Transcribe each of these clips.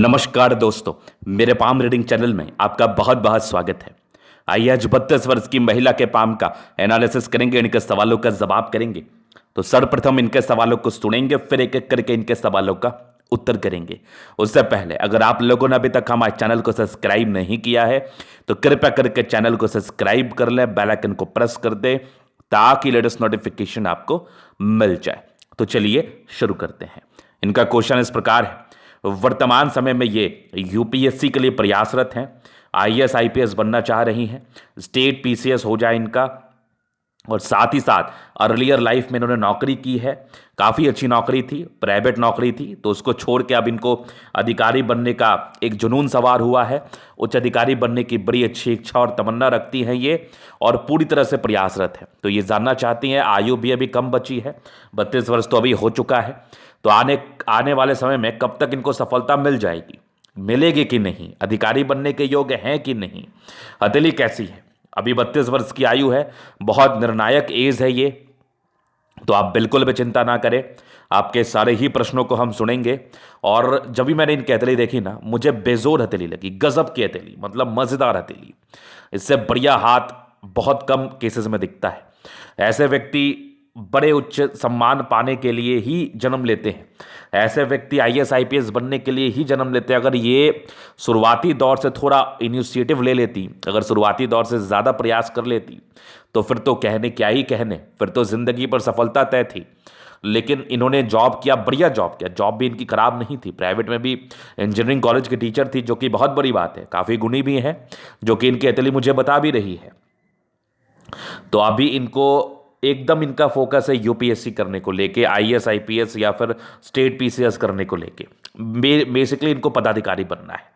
नमस्कार दोस्तों, मेरे पाम रीडिंग चैनल में आपका बहुत बहुत स्वागत है। आइए आज 32 वर्ष की महिला के पाम का एनालिसिस करेंगे, इनके सवालों का जवाब करेंगे। तो सर्वप्रथम इनके सवालों को सुनेंगे, फिर एक एक करके इनके सवालों का उत्तर करेंगे। उससे पहले अगर आप लोगों ने अभी तक हमारे चैनल को सब्सक्राइब नहीं किया है तो कृपया करके चैनल को सब्सक्राइब कर लें, बेल आइकन को प्रेस कर दें ताकि लेटेस्ट नोटिफिकेशन आपको मिल जाए। तो चलिए शुरू करते हैं। इनका क्वेश्चन इस प्रकार है, वर्तमान समय में ये यूपीएससी के लिए प्रयासरत हैं, आईएएस आईपीएस बनना चाह रही हैं, स्टेट पीसीएस हो जाए इनका, और साथ ही साथ अर्लियर लाइफ में इन्होंने नौकरी की है, काफ़ी अच्छी नौकरी थी, प्राइवेट नौकरी थी, तो उसको छोड़ के अब इनको अधिकारी बनने का एक जुनून सवार हुआ है। उच्च अधिकारी बनने की बड़ी अच्छी इच्छा और तमन्ना रखती हैं ये, और पूरी तरह से प्रयासरत है। तो ये जानना चाहती हैं, आयु भी अभी कम बची है, 32 वर्ष तो अभी हो चुका है, तो आने वाले समय में कब तक इनको सफलता मिल जाएगी, मिलेगी कि नहीं, अधिकारी बनने के योग्य हैं कि नहीं, हथेली कैसी है। अभी 32 वर्ष की आयु है, बहुत निर्णायक एज है ये, तो आप बिल्कुल भी चिंता ना करें। आपके सारे ही प्रश्नों को हम सुनेंगे। और जब भी मैंने इनकी हथेली देखी ना, मुझे बेजोर हथेली लगी, गजब की हथेली, मतलब मजेदार हथेली। इससे बढ़िया हाथ बहुत कम केसेस में दिखता है। ऐसे व्यक्ति बड़े उच्च सम्मान पाने के लिए ही जन्म लेते हैं, ऐसे व्यक्ति आईएएस आईपीएस बनने के लिए ही जन्म लेते हैं। अगर ये शुरुआती दौर से थोड़ा इनिशिएटिव ले लेती, अगर शुरुआती दौर से ज़्यादा प्रयास कर लेती, तो फिर तो कहने क्या ही कहने, फिर तो ज़िंदगी पर सफलता तय थी। लेकिन इन्होंने जॉब किया, बढ़िया जॉब किया, जॉब भी इनकी खराब नहीं थी, प्राइवेट में भी इंजीनियरिंग कॉलेज की टीचर थी, जो कि बहुत बड़ी बात है, काफ़ी गुणी भी हैं, जो कि इनकी हथेली मुझे बता भी रही है। तो अभी इनको एकदम इनका फोकस है यूपीएससी करने को लेके, आईएएस आईपीएस या फिर स्टेट पीसीएस करने को लेके। बेसिकली इनको पदाधिकारी बनना है।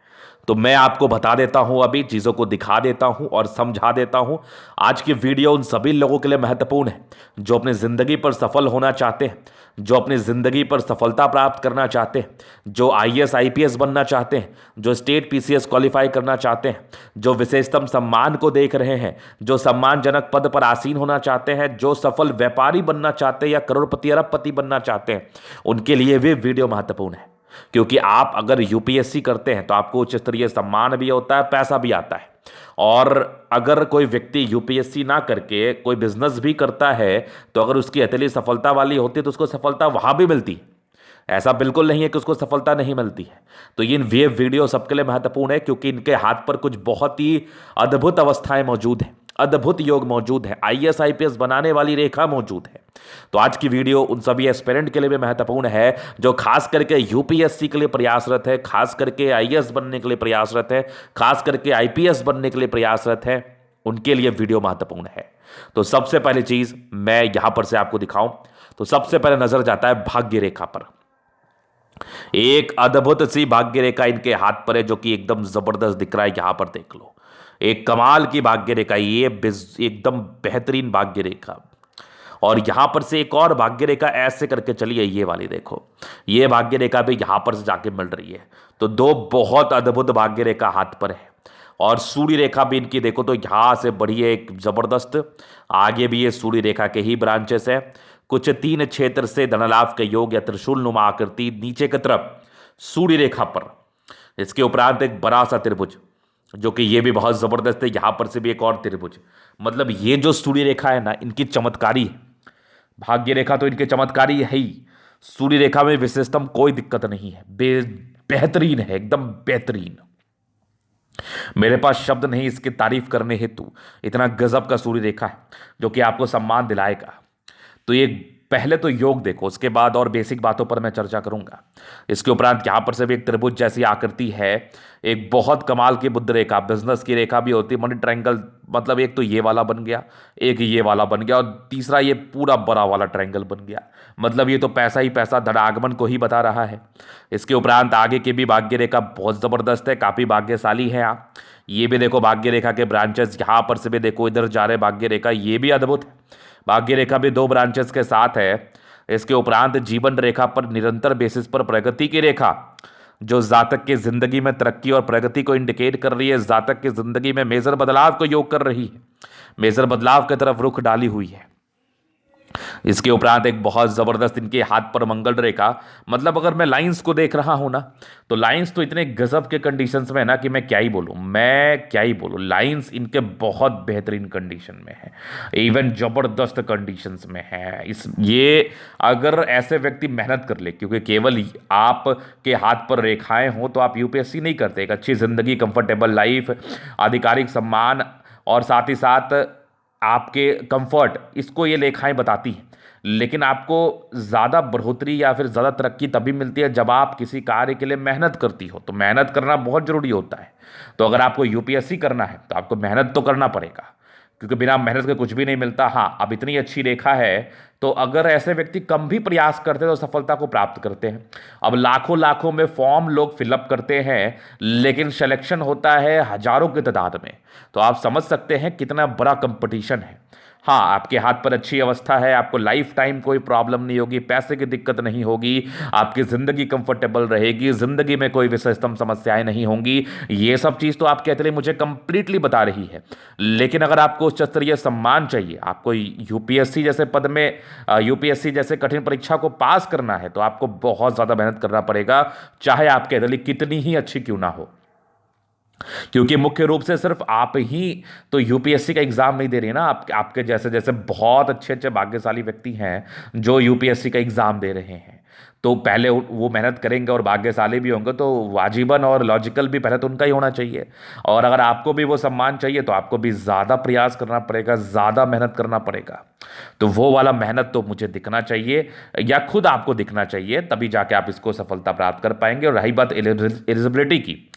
तो मैं आपको बता देता हूं, अभी चीज़ों को दिखा देता हूं और समझा देता हूं। आज की वीडियो उन सभी लोगों के लिए महत्वपूर्ण है जो अपनी ज़िंदगी पर सफल होना चाहते हैं, जो अपनी ज़िंदगी पर सफलता प्राप्त करना चाहते हैं, जो आईएएस आईपीएस बनना चाहते हैं, जो स्टेट पीसीएस क्वालिफाई करना चाहते हैं, जो विशेषतम सम्मान को देख रहे हैं, जो सम्मानजनक पद पर आसीन होना चाहते हैं, जो सफल व्यापारी बनना चाहते हैं या करोड़पति अरबपति बनना चाहते हैं, उनके लिए भी वीडियो महत्वपूर्ण है। क्योंकि आप अगर यूपीएससी करते हैं तो आपको उच्च स्तरीय सम्मान भी होता है, पैसा भी आता है। और अगर कोई व्यक्ति यूपीएससी ना करके कोई बिजनेस भी करता है, तो अगर उसकी हथेली सफलता वाली होती है तो उसको सफलता वहां भी मिलती है। ऐसा बिल्कुल नहीं है कि उसको सफलता नहीं मिलती है। तो ये वीडियो सबके लिए महत्वपूर्ण है, क्योंकि इनके हाथ पर कुछ बहुत ही अद्भुत अवस्थाएं मौजूद हैं, अद्भुत योग मौजूद है, आईएएस आईपीएस बनाने वाली रेखा मौजूद है। तो आज की वीडियो उन सभी एस्पिरेंट के लिए भी महत्वपूर्ण है जो खास करके यूपीएससी के लिए प्रयासरत है, खास करके आईएएस बनने के लिए प्रयासरत है, खास करके आईपीएस बनने के लिए प्रयासरत है, उनके लिए वीडियो महत्वपूर्ण है। तो सबसे पहली चीज मैं यहां पर से आपको दिखाऊं, तो सबसे पहले नजर जाता है भाग्य रेखा पर। एक अद्भुत सी भाग्य रेखा इनके हाथ पर है, जो कि एकदम जबरदस्त दिख रहा है। यहां पर देख लो, एक कमाल की भाग्य रेखा, ये एकदम बेहतरीन भाग्य रेखा। और यहां पर से एक और भाग्य रेखा ऐसे करके चलिए, ये वाली देखो, ये भाग्य रेखा भी यहां पर से जाके मिल रही है। तो दो बहुत अद्भुत भाग्य रेखा हाथ पर है। और सूर्य रेखा भी इनकी देखो, तो यहां से बढ़िए एक जबरदस्त, आगे भी ये सूर्य रेखा के ही ब्रांचेस है। कुछ 3 क्षेत्र से धनलाभ के योग या त्रिशूल नुमा आकृति नीचे की तरफ सूर्य रेखा पर। इसके उपरांत एक बड़ा सा त्रिभुज, जो कि ये भी बहुत जबरदस्त है, यहां पर से भी एक और त्रिभुज। मतलब ये जो सूर्य रेखा है ना, इनकी चमत्कारी है। भाग्य रेखा तो इनके चमत्कारी है ही, सूर्य रेखा में विशेषतम कोई दिक्कत नहीं है, बेहतरीन है, एकदम बेहतरीन। मेरे पास शब्द नहीं इसकी तारीफ करने हेतु, इतना गजब का सूर्य रेखा है जो कि आपको सम्मान दिलाएगा। तो ये पहले तो योग देखो, उसके बाद और बेसिक बातों पर मैं चर्चा करूंगा। इसके उपरांत यहां पर से भी एक त्रिभुज जैसी आकृति है, एक बहुत कमाल की बुद्ध रेखा, बिजनेस की रेखा भी होती है, मनी ट्रायंगल। मतलब एक तो ये वाला बन गया, एक ये वाला बन गया, और तीसरा ये पूरा बड़ा वाला ट्रायंगल बन गया। मतलब ये तो पैसा ही पैसा, धन आगमन को ही बता रहा है। इसके उपरांत आगे की भी भाग्य रेखा बहुत जबरदस्त है, काफी भाग्यशाली है आप। ये भी देखो भाग्य रेखा के ब्रांचेस, यहां पर से भी देखो इधर जा रहे भाग्य रेखा, ये भी अद्भुत है। भाग्य रेखा भी 2 ब्रांचेस के साथ है। इसके उपरांत जीवन रेखा पर निरंतर बेसिस पर प्रगति की रेखा, जो जातक की जिंदगी में तरक्की और प्रगति को इंडिकेट कर रही है, जातक की जिंदगी में मेजर बदलाव को योग कर रही है, मेजर बदलाव की तरफ रुख डाली हुई है। इसके उपरांत एक बहुत जबरदस्त इनके हाथ पर मंगल रेखा, मतलब अगर मैं लाइंस को देख रहा हूं ना, तो लाइंस तो इतने गजब के कंडीशंस में है ना कि मैं क्या ही बोलूं। लाइंस इनके बहुत बेहतरीन कंडीशन में है, इवन जबरदस्त कंडीशंस में है। इस ये अगर ऐसे व्यक्ति मेहनत कर ले, क्योंकि केवल आप के हाथ पर रेखाएं हो तो आप यूपीएससी नहीं करते। एक अच्छी जिंदगी, कंफर्टेबल लाइफ, आधिकारिक सम्मान और साथ ही साथ आपके कंफर्ट, इसको ये लेखाएं बताती हैं। लेकिन आपको ज़्यादा बढ़ोतरी या फिर ज़्यादा तरक्की तभी मिलती है जब आप किसी कार्य के लिए मेहनत करती हो। तो मेहनत करना बहुत ज़रूरी होता है। तो अगर आपको यूपीएससी करना है तो आपको मेहनत तो करना पड़ेगा, क्योंकि बिना मेहनत के कुछ भी नहीं मिलता। हाँ, अब इतनी अच्छी रेखा है तो अगर ऐसे व्यक्ति कम भी प्रयास करते हैं तो सफलता को प्राप्त करते हैं। अब लाखों लाखों में फॉर्म लोग फिलअप करते हैं, लेकिन सिलेक्शन होता है हजारों की तादाद में। तो आप समझ सकते हैं कितना बड़ा कंपटीशन है। हाँ, आपके हाथ पर अच्छी अवस्था है, आपको लाइफ टाइम कोई प्रॉब्लम नहीं होगी, पैसे की दिक्कत नहीं होगी, आपकी ज़िंदगी कंफर्टेबल रहेगी, ज़िंदगी में कोई विषयतम समस्याएं नहीं होंगी। ये सब चीज़ तो आपके लिए मुझे कंप्लीटली बता रही है। लेकिन अगर आपको उच्च स्तरीय सम्मान चाहिए, आपको यूपीएससी जैसे पद में, यूपीएससी जैसे कठिन परीक्षा को पास करना है, तो आपको बहुत ज़्यादा मेहनत करना पड़ेगा, चाहे आपके लिए कितनी ही अच्छी क्यों ना हो। क्योंकि मुख्य रूप से सिर्फ आप ही तो यूपीएससी का एग्जाम नहीं दे रही है ना, आपके जैसे जैसे बहुत अच्छे अच्छे भाग्यशाली व्यक्ति हैं जो यूपीएससी का एग्जाम दे रहे हैं। तो पहले वो मेहनत करेंगे और भाग्यशाली भी होंगे, तो वाजिबन और लॉजिकल भी पहले तो उनका ही होना चाहिए। और अगर आपको भी वो सम्मान चाहिए तो आपको भी ज़्यादा प्रयास करना पड़ेगा, ज़्यादा मेहनत करना पड़ेगा। तो वो वाला मेहनत तो मुझे दिखना चाहिए, या खुद आपको दिखना चाहिए, तभी जाके आप इसको सफलता प्राप्त कर पाएंगे। और रही बात एलिजिबिलिटी की,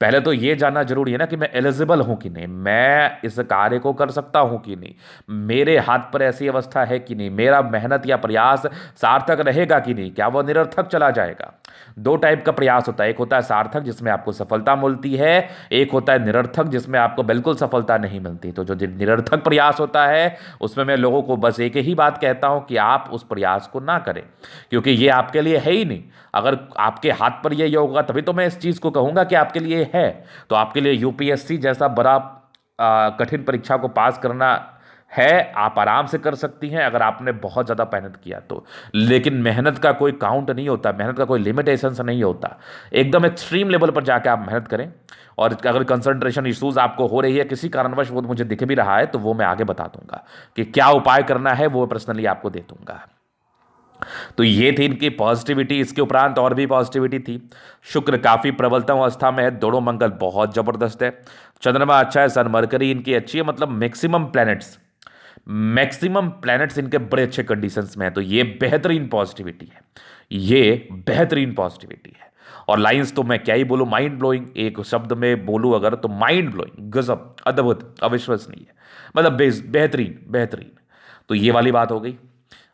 पहले तो ये जानना जरूरी है ना कि मैं एलिजिबल हूं कि नहीं, मैं इस कार्य को कर सकता हूं कि नहीं, मेरे हाथ पर ऐसी अवस्था है कि नहीं, मेरा मेहनत या प्रयास सार्थक रहेगा कि नहीं, क्या वह निरर्थक चला जाएगा। दो टाइप का प्रयास होता है, एक होता है सार्थक जिसमें आपको सफलता मिलती है, एक होता है निरर्थक जिसमें आपको बिल्कुल सफलता नहीं मिलती। तो जो निरर्थक प्रयास होता है उसमें मैं लोगों को बस एक ही बात कहता हूं कि आप उस प्रयास को ना करें, क्योंकि ये आपके लिए है ही नहीं। अगर आपके हाथ पर ये होगा तभी तो मैं इस चीज़ को कहूंगा कि आपके लिए है। तो आपके लिए यूपीएससी जैसा बड़ा कठिन परीक्षा को पास करना है, आप आराम से कर सकती हैं अगर आपने बहुत ज़्यादा मेहनत किया तो। लेकिन मेहनत का कोई काउंट नहीं होता, मेहनत का कोई लिमिटेशंस नहीं होता। एकदम एक्सट्रीम लेवल पर जाके आप मेहनत करें। और अगर कंसंट्रेशन इश्यूज आपको हो रही है किसी कारणवश, वो मुझे दिख भी रहा है, तो वो मैं आगे बता दूंगा कि क्या उपाय करना है, वो पर्सनली आपको दे दूंगा। तो ये थी इनकी पॉजिटिविटी। इसके उपरांत और भी पॉजिटिविटी थी। शुक्र काफी प्रबलतम अवस्था में है, दोनों मंगल बहुत जबरदस्त है, चंद्रमा अच्छा है, सन मरकरी इनकी अच्छी है, मतलब मैक्सिमम प्लैनेट्स इनके बड़े अच्छे कंडीशंस में है। तो ये बेहतरीन पॉजिटिविटी है, ये बेहतरीन पॉजिटिविटी है। और लाइंस तो मैं क्या ही बोलूं, माइंड ब्लोइंग, एक शब्द में बोलूं अगर तो माइंड ब्लोइंग, गजब, अद्भुत, अविश्वसनीय, मतलब बेहतरीन बेहतरीन। तो ये वाली बात हो गई।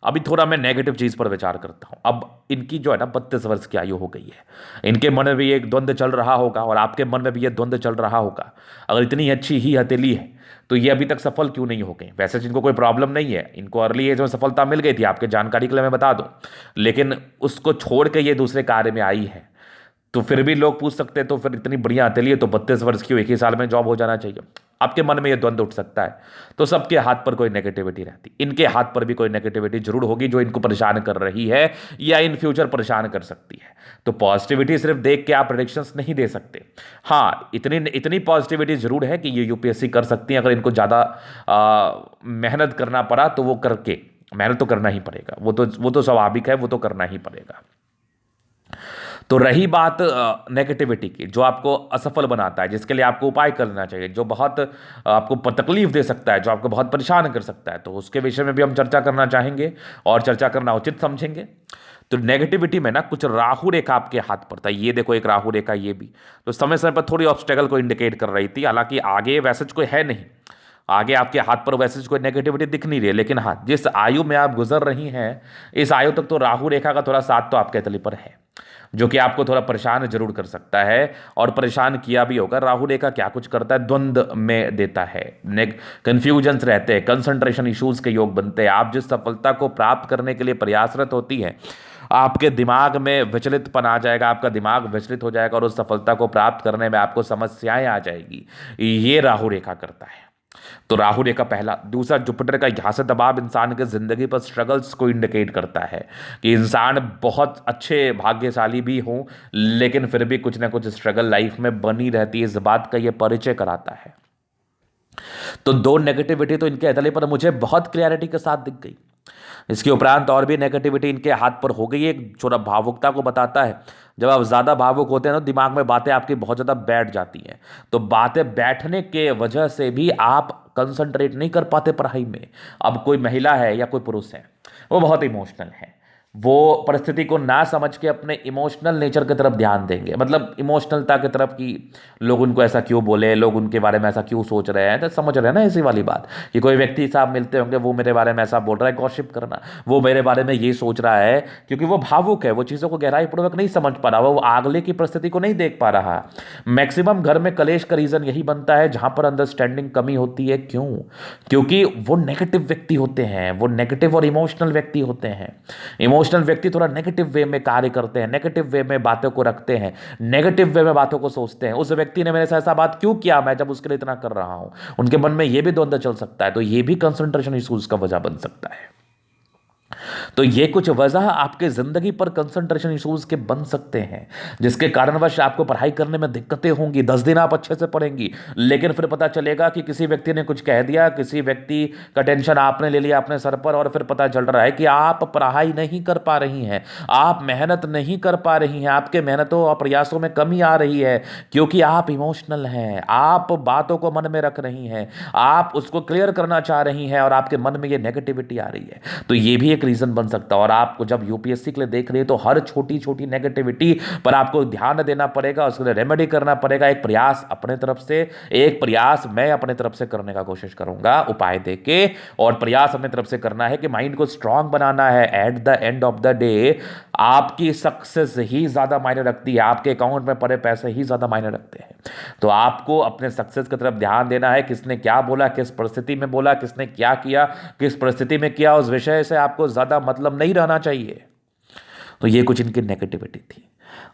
अभी थोड़ा मैं नेगेटिव चीज पर विचार करता हूं। अब इनकी जो है ना 32 वर्ष की आयु हो गई है, इनके मन में भी एक द्वंद्व चल रहा होगा और आपके मन में भी ये द्वंद्व चल रहा होगा। अगर इतनी अच्छी ही हथेली है तो ये अभी तक सफल क्यों नहीं हो गई। वैसे इनको कोई प्रॉब्लम नहीं है, इनको अर्ली एज में सफलता मिल गई थी, आपके जानकारी के लिए मैं बता दूं। लेकिन उसको छोड़ के ये दूसरे कार्य में आई है। तो फिर भी लोग पूछ सकते हैं तो फिर इतनी बढ़िया हथेली है तो 32 वर्ष की हो, एक ही साल में जॉब हो जाना चाहिए। आपके मन में यह द्वंद्व उठ सकता है। तो सबके हाथ पर कोई नेगेटिविटी रहती, इनके हाथ पर भी कोई नेगेटिविटी जरूर होगी जो इनको परेशान कर रही है या इन फ्यूचर परेशान कर सकती है। तो पॉजिटिविटी सिर्फ देख के आप प्रेडिक्शंस नहीं दे सकते। हाँ, इतनी इतनी पॉजिटिविटी जरूर है कि ये यूपीएससी कर सकती हैं। अगर इनको ज़्यादा मेहनत करना पड़ा तो वो करके, मेहनत तो करना ही पड़ेगा, वो तो स्वाभाविक है, वो तो करना ही पड़ेगा। तो रही बात नेगेटिविटी की, जो आपको असफल बनाता है, जिसके लिए आपको उपाय करना चाहिए, जो बहुत आपको तकलीफ दे सकता है, जो आपको बहुत परेशान कर सकता है, तो उसके विषय में भी हम चर्चा करना चाहेंगे और चर्चा करना उचित समझेंगे। तो नेगेटिविटी में ना कुछ राहु रेखा आपके हाथ पड़ता है, ये देखो एक राहु रेखा, ये भी तो समय समय पर थोड़ी ऑब्स्टेकल को इंडिकेट कर रही थी। हालांकि आगे वैसे कोई है नहीं, आगे आपके हाथ पर वैसे कोई नेगेटिविटी दिख नहीं रही है, लेकिन हाँ, जिस आयु में आप गुजर रही हैं इस आयु तक तो राहु रेखा का थोड़ा साथ तो आपके तली पर है, जो कि आपको थोड़ा परेशान जरूर कर सकता है और परेशान किया भी होगा। राहु रेखा क्या कुछ करता है, द्वंद्व में देता है, कंफ्यूजन्स रहते हैं, कंसंट्रेशन इश्यूज के योग बनते हैं। आप जिस सफलता को प्राप्त करने के लिए प्रयासरत होती हैं, आपके दिमाग में विचलितपन आ जाएगा, आपका दिमाग विचलित हो जाएगा और उस सफलता को प्राप्त करने में आपको समस्याएं आ जाएगी। ये राहु रेखा करता है। तो राहु रेखा पहला। दूसरा, जुपिटर का यहां से दबाव इंसान के जिंदगी पर स्ट्रगल्स को इंडिकेट करता है कि इंसान बहुत अच्छे भाग्यशाली भी हो, लेकिन फिर भी कुछ ना कुछ स्ट्रगल लाइफ में बनी रहती है, इस बात का ये परिचय कराता है। तो दो नेगेटिविटी तो इनके अतले पर मुझे बहुत क्लियरिटी के साथ दिख गई। इसके उपरांत और भी नेगेटिविटी इनके हाथ पर हो गई है। एक छोटा भावुकता को बताता है। जब आप ज़्यादा भावुक होते हैं ना, दिमाग में बातें आपकी बहुत ज़्यादा बैठ जाती हैं। तो बातें बैठने के वजह से भी आप कंसंट्रेट नहीं कर पाते पढ़ाई में। अब कोई महिला है या कोई पुरुष है, वो बहुत इमोशनल है, वो परिस्थिति को ना समझ के अपने इमोशनल नेचर की तरफ ध्यान देंगे, मतलब इमोशनलता की तरफ कि लोग उनको ऐसा क्यों बोले, लोग उनके बारे में ऐसा क्यों सोच रहे हैं। तो समझ रहे हैं ना इसी वाली बात कि कोई व्यक्ति साहब मिलते होंगे, वो मेरे बारे में ऐसा बोल रहा है, गॉसिप करना, वो मेरे बारे में ये सोच रहा है, क्योंकि वो भावुक है, वो चीज़ों को गहराई पूर्वक नहीं समझ पा रहा, वो आगले की परिस्थिति को नहीं देख पा रहा। मैक्सिमम घर में कलेश का रीजन यही बनता है जहां पर अंडरस्टैंडिंग कमी होती है। क्यों? क्योंकि वो नेगेटिव व्यक्ति होते हैं, वो नेगेटिव और इमोशनल व्यक्ति होते हैं। इमोशनल व्यक्ति थोड़ा नेगेटिव वे में कार्य करते हैं, नेगेटिव वे में बातों को रखते हैं, नेगेटिव वे में बातों को सोचते हैं। उस व्यक्ति ने मेरे साथ ऐसा बात क्यों किया, मैं जब उसके लिए इतना कर रहा हूं। उनके मन में यह भी द्वंद्व चल सकता है। तो यह भी कंसंट्रेशन इश्यूज का वजह बन सकता है। तो ये कुछ वजह आपके जिंदगी पर कंसंट्रेशन इश्यूज के बन सकते हैं, जिसके कारणवश आपको पढ़ाई करने में दिक्कतें होंगी। 10 दिन आप अच्छे से पढ़ेंगी, लेकिन फिर पता चलेगा कि किसी व्यक्ति ने कुछ कह दिया, किसी व्यक्ति का टेंशन आपने ले लिया अपने सर पर, और फिर पता चल रहा है कि आप पढ़ाई नहीं कर पा रही हैं, आप मेहनत नहीं कर पा रही हैं, आपके मेहनतों और प्रयासों में कमी आ रही है, क्योंकि आप इमोशनल हैं, आप बातों को मन में रख रही हैं, आप उसको क्लियर करना चाह रही हैं, और आपके मन में ये नेगेटिविटी आ रही है। तो ये भी एक रीजन बन सकता है। और आपको जब यूपीएससी के लिए देख रही है, तो हर छोटी छोटी नेगेटिविटी पर आपको ध्यान देना पड़ेगा, उसके लिए रेमेडी करना पड़ेगा। एक प्रयास अपने तरफ से, एक प्रयास मैं अपने तरफ से करने का कोशिश करूंगा उपाय देके, और प्रयास अपने तरफ से करना है कि माइंड को स्ट्रांग बनाना है। At the end of the day आपकी सक्सेस ही ज्यादा मायने रखती है, आपके अकाउंट में पड़े पैसे ही ज्यादा मायने रखते हैं। तो आपको अपने सक्सेस की तरफ ध्यान देना है। किसने क्या बोला, किस परिस्थिति में बोला, किसने क्या किया, किस परिस्थिति में किया, उस विषय से आपको ज्यादा मतलब नहीं रहना चाहिए। तो ये कुछ इनकी नेगेटिविटी थी।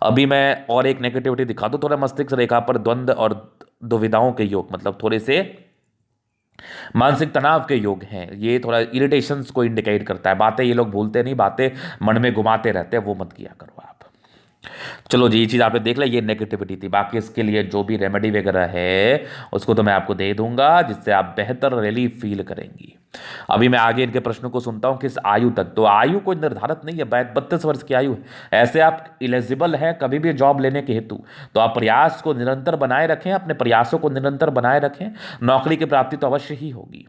अभी मैं और एक नेगेटिविटी दिखा दूं। थोड़ा मस्तिष्क रेखा पर द्वंद्व और दुविधाओं के योग, मतलब थोड़े से मानसिक तनाव के योग हैं। ये थोड़ा इरिटेशंस को इंडिकेट करता है। बातें ये लोग भूलते नहीं, बातें मन में घुमाते रहते हैं, वो मत किया करो आप। चलो जी, ये चीज़ आपने देख लिया, ये नेगेटिविटी थी। बाकी इसके लिए जो भी रेमेडी वगैरह है उसको तो मैं आपको दे दूंगा, जिससे आप बेहतर रिलीफ फील करेंगी। अभी मैं आगे इनके प्रश्नों को सुनता हूं। किस आयु तक? तो आयु कोई निर्धारित नहीं है, 32 वर्ष की आयु है। ऐसे आप इलिजिबल हैं कभी भी जॉब लेने के हेतु। तो आप प्रयास को निरंतर बनाए रखें, अपने प्रयासों को निरंतर बनाए रखें, नौकरी की प्राप्ति तो अवश्य ही होगी।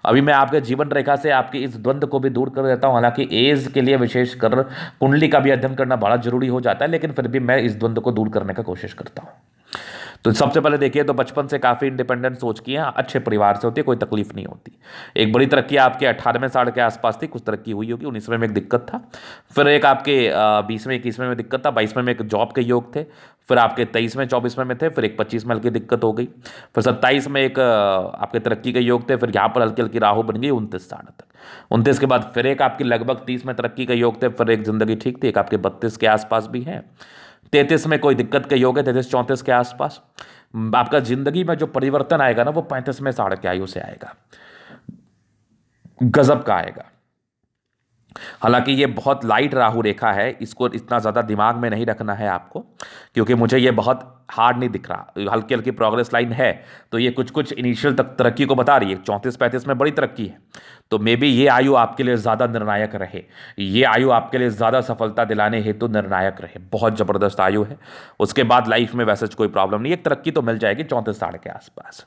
अभी मैं आपके जीवन रेखा से आपके इस द्वंद्व को भी दूर कर देता हूं। हालांकि एज के लिए विशेषकर कुंडली का भी अध्ययन करना बड़ा जरूरी हो जाता है, लेकिन फिर भी मैं इस द्वंद्व को दूर करने का कोशिश करता हूं। तो सबसे पहले देखिए, तो बचपन से काफ़ी इंडिपेंडेंट सोच की है, अच्छे परिवार से होती है, कोई तकलीफ नहीं होती। एक बड़ी तरक्की आपके 18वें साल के आसपास थी, कुछ तरक्की हुई होगी। 19वें में एक दिक्कत था, फिर एक आपके 20वें 21वें में दिक्कत था, 22वें में एक जॉब के योग थे, फिर आपके 23वें 24वें में थे, फिर एक 25 में हल्की दिक्कत हो गई, फिर 27 में एक आपके तरक्की के योग थे, फिर यहाँ पर हल्की हल्की राहु बन गई 29 साल तक। 29 के बाद फिर एक आपकी लगभग 30 में तरक्की के योग थे, फिर एक जिंदगी ठीक थी, एक आपके 32 के आसपास भी है। 33 में कोई दिक्कत के योग है, 33 34 के आसपास। आपका जिंदगी में जो परिवर्तन आएगा ना, वो 35वें साल की आयु से आएगा, गजब का आएगा। हालांकि ये बहुत लाइट राहु रेखा है, इसको इतना ज़्यादा दिमाग में नहीं रखना है आपको, क्योंकि मुझे ये बहुत हार्ड नहीं दिख रहा। हल्की हल्की प्रोग्रेस लाइन है, तो ये कुछ कुछ इनिशियल तक तरक्की को बता रही है। 34-35 में बड़ी तरक्की है, तो मे बी ये आयु आपके लिए ज़्यादा निर्णायक रहे, ये आयु आपके लिए ज़्यादा सफलता दिलाने हेतु निर्णायक रहे। बहुत ज़बरदस्त आयु है। उसके बाद लाइफ में वैसे कोई प्रॉब्लम नहीं, एक तरक्की तो मिल जाएगी 34 साल के आसपास,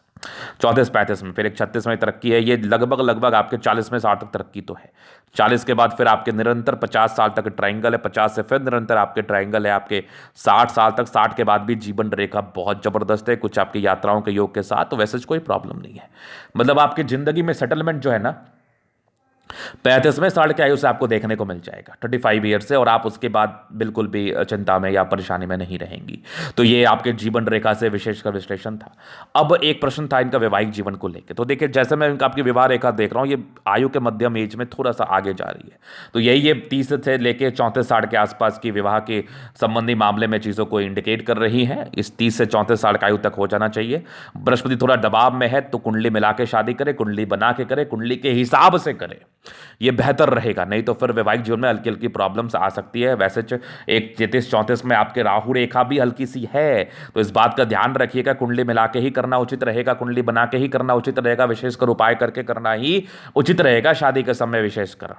34-35 में। फिर एक 36 में तरक्की है। ये लगभग लगभग आपके 40वें साल तक तरक्की तो है। 40 के बाद फिर आपके निरंतर 50 साल तक ट्रायंगल है, 50 से फिर निरंतर आपके ट्रायंगल है आपके 60 साल तक। 60 के बाद भी जीवन रेखा बहुत जबरदस्त है, कुछ आपकी यात्राओं के योग के साथ, तो वैसे कोई प्रॉब्लम नहीं है। मतलब आपकी जिंदगी में सेटलमेंट जो है ना, 35वें साल की आयु से आपको देखने को मिल जाएगा, 35 ईयर से, और आप उसके बाद बिल्कुल भी चिंता में या परेशानी में नहीं रहेंगी। तो ये आपके जीवन रेखा से विशेषकर विश्लेषण था। अब एक प्रश्न था इनका वैवाहिक जीवन को लेकर। तो देखिए, जैसे मैं इनका आपकी विवाह रेखा देख रहा हूँ, ये आयु के मध्यम एज में थोड़ा सा आगे जा रही है। तो यही ये 30 से लेकर 34 साल के आसपास की विवाह के संबंधी मामले में चीज़ों को इंडिकेट कर रही है। इस 30 से 34 साल की आयु तक हो जाना चाहिए। बृहस्पति थोड़ा दबाव में है तो कुंडली मिला के शादी करे, कुंडली बना के करे, कुंडली के हिसाब से करे, ये बेहतर रहेगा। नहीं तो फिर वैवाहिक जीवन में हल्की हल्की प्रॉब्लम्स आ सकती है। वैसे एक 33-34 में आपके राहु रेखा भी हल्की सी है, तो इस बात का ध्यान रखिएगा, कुंडली मिला के ही करना उचित रहेगा, कुंडली बना के ही करना उचित रहेगा, विशेषकर उपाय करके करना ही उचित रहेगा शादी के समय विशेषकर।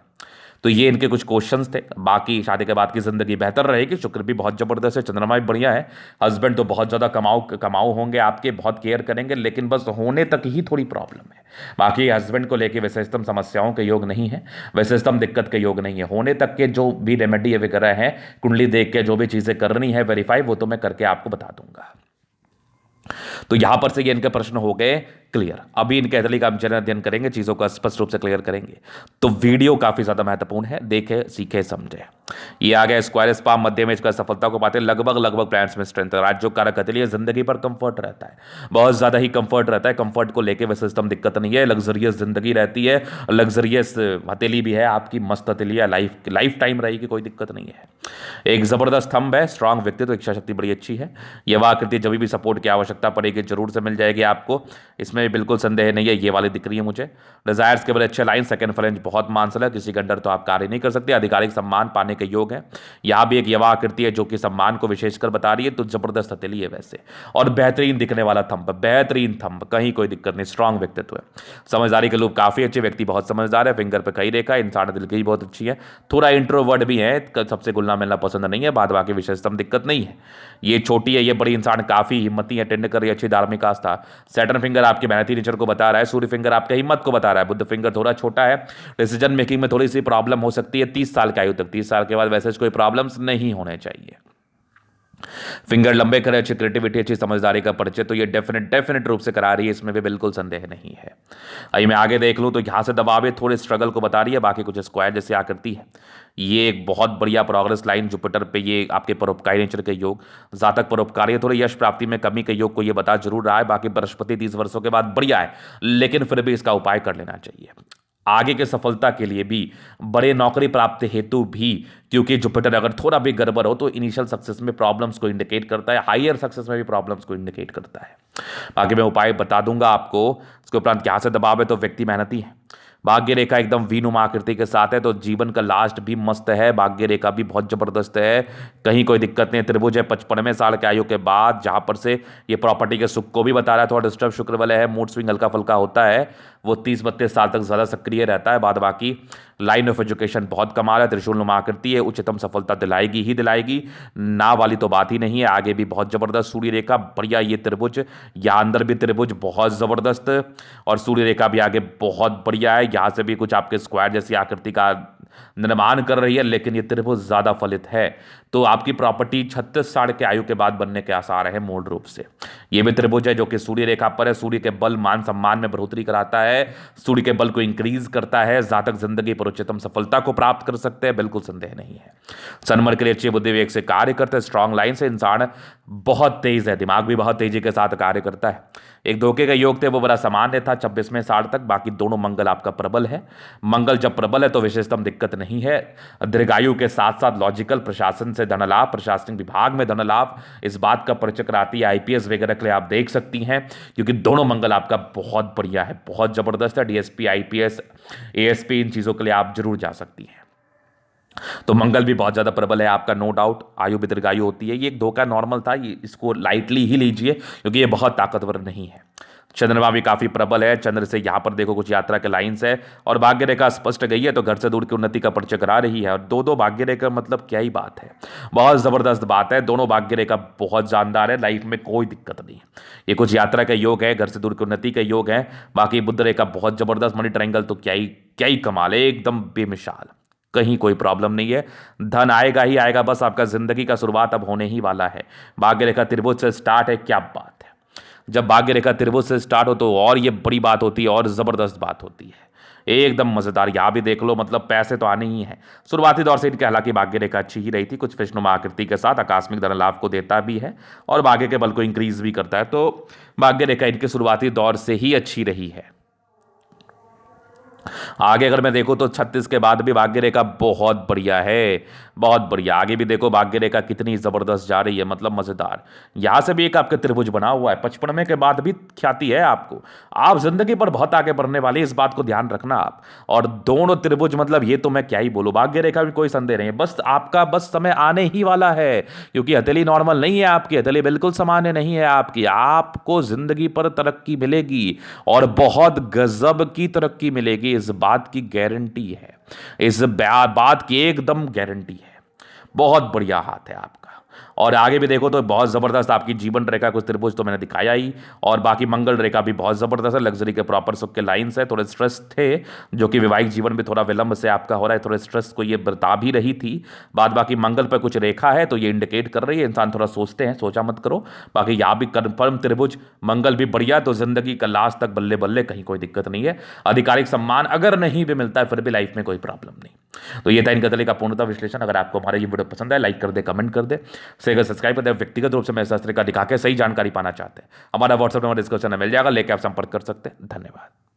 तो ये इनके कुछ क्वेश्चंस थे। बाकी शादी के बाद की जिंदगी बेहतर रहेगी। शुक्र भी बहुत जबरदस्त है, चंद्रमा भी बढ़िया है। हस्बैंड तो बहुत ज़्यादा कमाऊ होंगे आपके, बहुत केयर करेंगे, लेकिन बस होने तक ही थोड़ी प्रॉब्लम है। बाकी हस्बैंड को लेके विशेषतम समस्याओं के योग नहीं है, विशेषतम दिक्कत के योग नहीं है। होने तक के जो भी रेमेडी वगैरह है, कुंडली देख के जो भी चीज़ें करनी है वेरीफाई, वो तो मैं करके आपको बता दूंगा। तो यहां पर से ये इनके प्रश्न हो गए क्लियर। अभी इनके अतली का हम चरण अध्ययन करेंगे, चीजों को स्पष्ट रूप से क्लियर करेंगे। तो वीडियो काफी ज्यादा महत्वपूर्ण है, देखे सीखे समझे। ये आ गया स्क्वायर स्पाम मध्य में, इसका सफलता को पाते लगभग प्लैनेट्स में स्ट्रेंथ है। राज्यों कारक अतली जिंदगी पर कंफर्ट रहता है, बहुत ज्यादा ही कंफर्ट रहता है। कंफर्ट को लेकर वैसे सिस्टम दिक्कत नहीं है, लग्जरियस जिंदगी रहती है, लग्जरियस हथेली भी है आपकी, मस्त हथेली है, लाइफ टाइम रहेगी, कोई दिक्कत नहीं है। एक जबरदस्त स्तंभ है, स्ट्रांग व्यक्तित्व, इच्छा शक्ति बड़ी अच्छी है। यह आकृति जब भी सपोर्ट की आवश्यकता पड़ेगी जरूर से मिल जाएगी आपको, इसमें बिल्कुल संदेह नहीं है। ये वाली दिख रही है मुझे। डिजायर्स के बड़े अच्छे लाइन, सेकंड फ्रेंच बहुत मानसल है, किसी के अंडर तो आप कार्य नहीं कर सकते। आधिकारिक सम्मान पाने के योग है। यहां भी एक यवा आकृति है जो कि सम्मान को विशेषकर बता रही है। तो जबरदस्त हथेली है वैसे, और बेहतरीन दिखने वाला थंब, बेहतरीन थंब, कहीं कोई दिक्कत नहीं, स्ट्रांग व्यक्तित्व है। समझदारी के लोग काफी अच्छे, व्यक्ति बहुत समझदार है। फिंगर पे कई रेखा, इंसान दिल की बहुत अच्छी है। थोड़ा इंट्रोवर्ट भी है, सबसे घुलना मिलना पसंद नहीं है, बाद बाकी विशेषतम दिक्कत नहीं है। ये छोटी है, ये बड़ी, इंसान काफी हिम्मती, अटेंड कर रही, अच्छी धार्मिक आस्था। सैटर्न फिंगर आपके मेहनती नेचर को बता रहा है, सूर्य फिंगर आपके हिम्मत को बता रहा है, बुध फिंगर थोड़ा छोटा है, डिसीजन मेकिंग में थोड़ी सी प्रॉब्लम हो सकती है 30 साल की आयु तक। 30 साल के बाद वैसे कोई प्रॉब्लम्स नहीं होने चाहिए। फिंगर लंबे करे, अच्छी क्रिएटिविटी, अच्छी समझदारी का परिचय, तो ये डेफिनेट रूप से करा रही है, इसमें भी बिल्कुल संदेह नहीं है। आइए मैं आगे देख लूं, तो यहां से दबावे थोड़े स्ट्रगल को बता रही है, बाकी कुछ स्क्वायर जैसे आकृति है। ये एक बहुत बढ़िया प्रोग्रेस लाइन जुपिटर पे, ये आपके परोपकारी नेचर के योग, जातक परोपकारी है, थोड़े यश प्राप्ति में कमी के योग को ये बता जरूर रहा है। बाकी बृहस्पति 30 वर्षों के बाद बढ़िया है, लेकिन फिर भी इसका उपाय कर लेना चाहिए आगे के सफलता के लिए भी, बड़े नौकरी प्राप्त हेतु भी, क्योंकि जुपिटर अगर थोड़ा भी गड़बड़ हो तो इनिशियल सक्सेस में प्रॉब्लम्स को इंडिकेट करता है, हायर सक्सेस में भी प्रॉब्लम्स को इंडिकेट करता है। बाकी मैं उपाय बता दूंगा आपको। इसके उपरांत क्या से दबाव है, तो व्यक्ति मेहनती है, भाग्य रेखा एकदम वीनुमा आकृति के साथ है, तो जीवन का लास्ट भी मस्त है, भाग्य रेखा भी बहुत जबरदस्त है, कहीं कोई दिक्कत नहीं। त्रिभुज है 55वें साल के आयु के बाद, जहां पर से ये प्रॉपर्टी के सुख को भी बता रहा है। थोड़ा डिस्टर्ब शुक्र वाले है, मूड स्विंग हल्का फुल्का होता है, वो 30-32 साल तक ज्यादा सक्रिय रहता है। बाद बाकी लाइन ऑफ एजुकेशन बहुत कमाल है, त्रिशूल नुमा आकृति है, उच्चतम सफलता दिलाएगी ही दिलाएगी, ना वाली तो बात ही नहीं है। आगे भी बहुत जबरदस्त सूर्य रेखा बढ़िया, ये त्रिभुज या अंदर भी त्रिभुज बहुत जबरदस्त, और सूर्य रेखा भी आगे बहुत बढ़िया है। यहां से भी कुछ आपके स्क्वायर जैसी आकृति का निर्माण कर रही है, लेकिन ये त्रिभुज ज्यादा फलित है। तो आपकी प्रॉपर्टी 36 साल के आयु के बाद बनने के आसार है मूल रूप से। ये भी त्रिभुज है जो कि सूर्य रेखा पर है। सूर्य के बल मान सम्मान में बढ़ोतरी कराता है, सूर्य के बल को इंक्रीज करता है, जातक जिंदगी पर उच्चतम सफलता को प्राप्त कर सकते हैं, बिल्कुल संदेह नहीं है। सनमर के लिए अच्छी बुद्धि विवेक से कार्य करते हैं, स्ट्रांग लाइन से, इंसान बहुत तेज है, दिमाग भी बहुत तेजी के साथ कार्य करता है। एक धोखे का योग थे वो बड़ा सामान्य था 26वें साल तक। बाकी दोनों मंगल आपका प्रबल है, मंगल जब प्रबल है तो विशेषतम दिक्कत नहीं है। दीर्घायु के साथ साथ लॉजिकल, प्रशासन से धन लाभ, प्रशासनिक विभाग में धन लाभ, इस बात का परिचय कराती है। आईपीएस वगैरह के लिए आप देख सकती हैं, क्योंकि दोनों मंगल आपका बहुत बढ़िया है, बहुत जबरदस्त है। डीएसपी, आईपीएस, एएसपी, इन चीजों के लिए आप जरूर जा सकती हैं। तो मंगल भी बहुत ज्यादा प्रबल है आपका, नो डाउट। आयु भी दीर्घायु होती है, ये एक धोखा नॉर्मल था, ये इसको लाइटली ही लीजिए क्योंकि ये बहुत ताकतवर नहीं है। चंद्रमा भी काफी प्रबल है, चंद्र से यहां पर देखो कुछ यात्रा के लाइंस है, और भाग्य रेखा स्पष्ट गई है, तो घर से दूर की उन्नति का परिचय करा रही है। और दो भाग्य रेखा मतलब क्या ही बात है, बहुत जबरदस्त बात है। दोनों भाग्य रेखा बहुत जानदार है, लाइफ में कोई दिक्कत नहीं। ये कुछ यात्रा का योग है, घर से दूर की उन्नति का योग है। बाकी बुध रेखा बहुत जबरदस्त, मनी ट्रायंगल तो क्या ही कमाल है, एकदम बेमिसाल, कहीं कोई प्रॉब्लम नहीं है। धन आएगा ही आएगा, बस आपका जिंदगी का शुरुआत अब होने ही वाला है। भाग्य रेखा त्रिभुज से स्टार्ट है, क्या बात है। जब भाग्य रेखा त्रिभुज से स्टार्ट हो तो और ये बड़ी बात होती है और ज़बरदस्त बात होती है, एकदम मज़ेदार। यहाँ भी देख लो, मतलब पैसे तो आने ही हैं। शुरुआती दौर से इनके हालांकि भाग्य रेखा अच्छी ही रही थी, कुछ विष्णुमा आकृति के साथ आकस्मिक धन लाभ को देता भी है और भाग्य के बल को इंक्रीज भी करता है। तो भाग्य रेखा इनके शुरुआती दौर से ही अच्छी रही है। आगे अगर मैं देखूं तो 36 के बाद भी भाग्य रेखा बहुत बढ़िया है, बहुत बढ़िया। आगे भी देखो भाग्य रेखा कितनी जबरदस्त जा रही है, मतलब मजेदार। यहां से भी एक आपके त्रिभुज बना हुआ है, 55 के बाद भी ख्याति है आपको। आप जिंदगी पर बहुत आगे बढ़ने वाले, इस बात को ध्यान रखना आप। और दोनों त्रिभुज, मतलब ये तो मैं क्या ही बोलूं, भाग्य रेखा में कोई संदेह नहीं है। बस आपका बस समय आने ही वाला है, क्योंकि हथेली नॉर्मल नहीं है आपकी, हथेली बिल्कुल सामान्य नहीं है आपकी। आपको जिंदगी पर तरक्की मिलेगी और बहुत गजब की तरक्की मिलेगी, इस बात की गारंटी है, इस बात की एकदम गारंटी है। बहुत बढ़िया हाथ है आपका। और आगे भी देखो तो बहुत जबरदस्त आपकी जीवन रेखा, कुछ त्रिभुज तो मैंने दिखाया ही, और बाकी मंगल रेखा भी बहुत जबरदस्त है, लग्जरी के प्रॉपर सुख के लाइंस है। थोड़े स्ट्रेस थे, जो कि वैवाहिक जीवन में थोड़ा विलंब से आपका हो रहा है, थोड़े स्ट्रेस को ये बता भी रही थी। बाद बाकी मंगल पर कुछ रेखा है तो ये इंडिकेट कर रही है, इंसान थोड़ा सोचते हैं, सोचा मत करो। बाकी यहाँ भी कन्फर्म त्रिभुज, मंगल भी बढ़िया, तो जिंदगी का लास्ट तक बल्ले बल्ले, कहीं कोई दिक्कत नहीं है। आधिकारिक सम्मान अगर नहीं भी मिलता है फिर भी लाइफ में कोई प्रॉब्लम नहीं। तो ये था इनका तले का पूर्णतः विश्लेषण। अगर आपको हमारा ये वीडियो पसंद है, लाइक कर दे, कमेंट कर दे, अगर सब्सक्राइब कर दे। व्यक्तिगत रूप से मैं शास्त्र का दिखा के सही जानकारी पाना चाहते हैं, हमारा व्हाट्सएप नंबर डिस्क्रिप्शन में मिल जाएगा, लेके आप संपर्क कर सकते हैं। धन्यवाद।